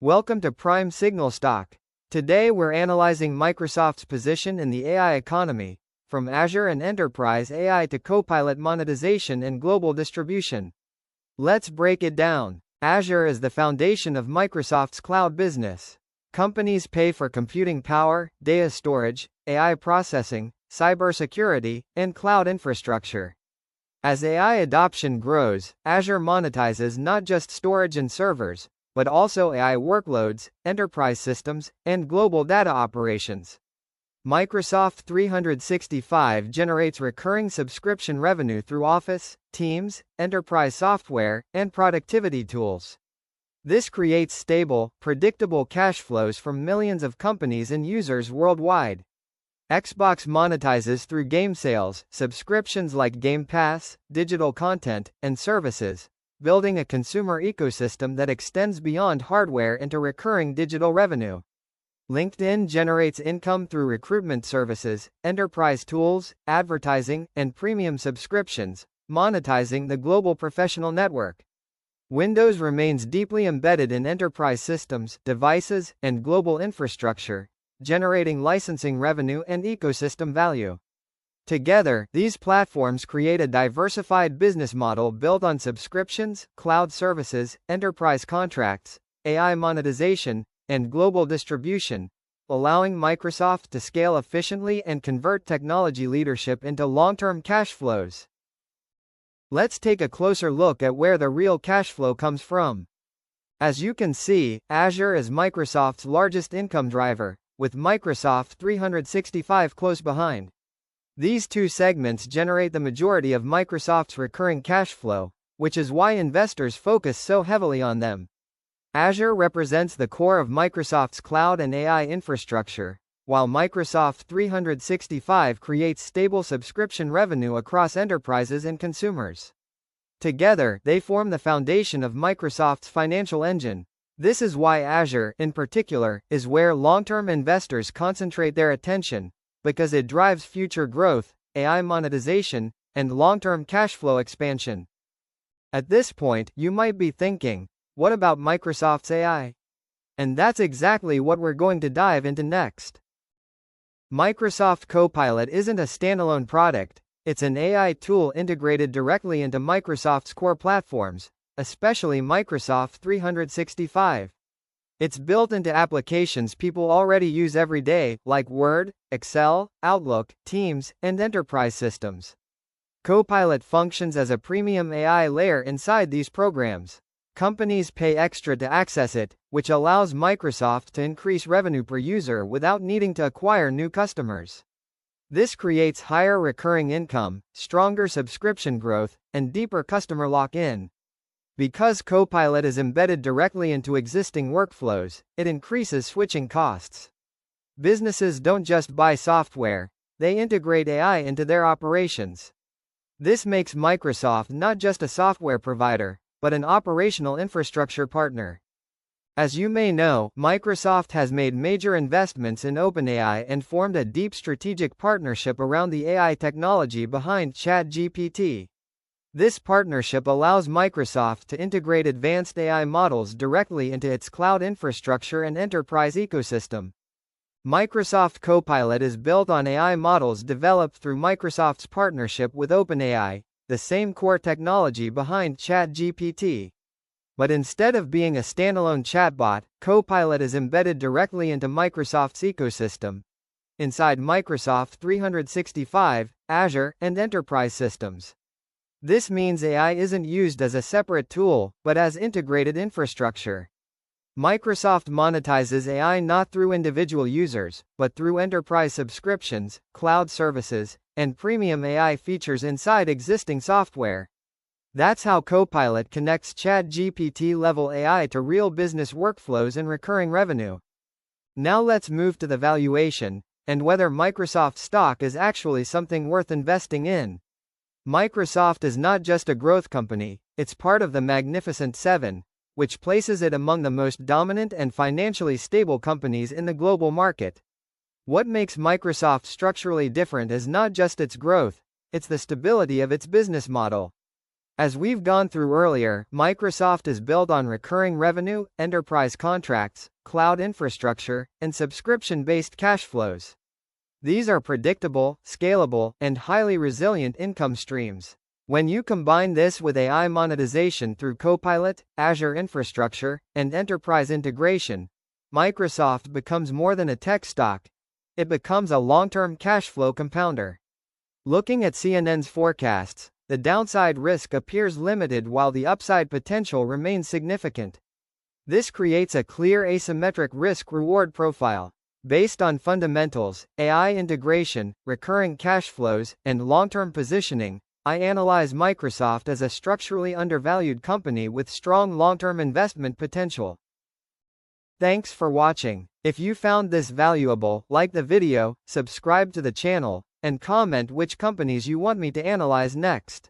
Welcome to Prime Signal Stock. Today we're analyzing Microsoft's position in the AI economy, from Azure and enterprise AI to Copilot monetization and global distribution. Let's break it down. Azure is the foundation of Microsoft's cloud business. Companies pay for computing power, data storage, AI processing, cybersecurity, and cloud infrastructure. As AI adoption grows, Azure monetizes not just storage and servers, but also AI workloads, enterprise systems, and global data operations. Microsoft 365 generates recurring subscription revenue through Office, Teams, enterprise software, and productivity tools. This creates stable, predictable cash flows from millions of companies and users worldwide. Xbox monetizes through game sales, subscriptions like Game Pass, digital content, and services, building a consumer ecosystem that extends beyond hardware into recurring digital revenue. LinkedIn generates income through recruitment services, enterprise tools, advertising, and premium subscriptions, monetizing the global professional network. Windows remains deeply embedded in enterprise systems, devices, and global infrastructure, generating licensing revenue and ecosystem value. Together, these platforms create a diversified business model built on subscriptions, cloud services, enterprise contracts, AI monetization, and global distribution, allowing Microsoft to scale efficiently and convert technology leadership into long-term cash flows. Let's take a closer look at where the real cash flow comes from. As you can see, Azure is Microsoft's largest income driver, with Microsoft 365 close behind. These two segments generate the majority of Microsoft's recurring cash flow, which is why investors focus so heavily on them. Azure represents the core of Microsoft's cloud and AI infrastructure, while Microsoft 365 creates stable subscription revenue across enterprises and consumers. Together, they form the foundation of Microsoft's financial engine. This is why Azure, in particular, is where long-term investors concentrate their attention, because it drives future growth, AI monetization, and long-term cash flow expansion. At this point, you might be thinking, what about Microsoft's AI? And that's exactly what we're going to dive into next. Microsoft Copilot isn't a standalone product, it's an AI tool integrated directly into Microsoft's core platforms, especially Microsoft 365. It's built into applications people already use every day, like Word, Excel, Outlook, Teams, and enterprise systems. Copilot functions as a premium AI layer inside these programs. Companies pay extra to access it, which allows Microsoft to increase revenue per user without needing to acquire new customers. This creates higher recurring income, stronger subscription growth, and deeper customer lock-in. Because Copilot is embedded directly into existing workflows, it increases switching costs. Businesses don't just buy software, they integrate AI into their operations. This makes Microsoft not just a software provider, but an operational infrastructure partner. As you may know, Microsoft has made major investments in OpenAI and formed a deep strategic partnership around the AI technology behind ChatGPT. This partnership allows Microsoft to integrate advanced AI models directly into its cloud infrastructure and enterprise ecosystem. Microsoft Copilot is built on AI models developed through Microsoft's partnership with OpenAI, the same core technology behind ChatGPT. But instead of being a standalone chatbot, Copilot is embedded directly into Microsoft's ecosystem, inside Microsoft 365, Azure, and enterprise systems. This means AI isn't used as a separate tool, but as integrated infrastructure. Microsoft monetizes AI not through individual users, but through enterprise subscriptions, cloud services, and premium AI features inside existing software. That's how Copilot connects ChatGPT-level AI to real business workflows and recurring revenue. Now let's move to the valuation, and whether Microsoft stock is actually something worth investing in. Microsoft is not just a growth company, it's part of the Magnificent Seven, which places it among the most dominant and financially stable companies in the global market. What makes Microsoft structurally different is not just its growth, it's the stability of its business model. As we've gone through earlier, Microsoft is built on recurring revenue, enterprise contracts, cloud infrastructure, and subscription-based cash flows. These are predictable, scalable, and highly resilient income streams. When you combine this with AI monetization through Copilot, Azure infrastructure, and enterprise integration, Microsoft becomes more than a tech stock. It becomes a long-term cash flow compounder. Looking at CNN's forecasts, the downside risk appears limited while the upside potential remains significant. This creates a clear asymmetric risk-reward profile. Based on fundamentals, AI integration, recurring cash flows, and long-term positioning, I analyze Microsoft as a structurally undervalued company with strong long-term investment potential. Thanks for watching. If you found this valuable, like the video, subscribe to the channel, and comment which companies you want me to analyze next.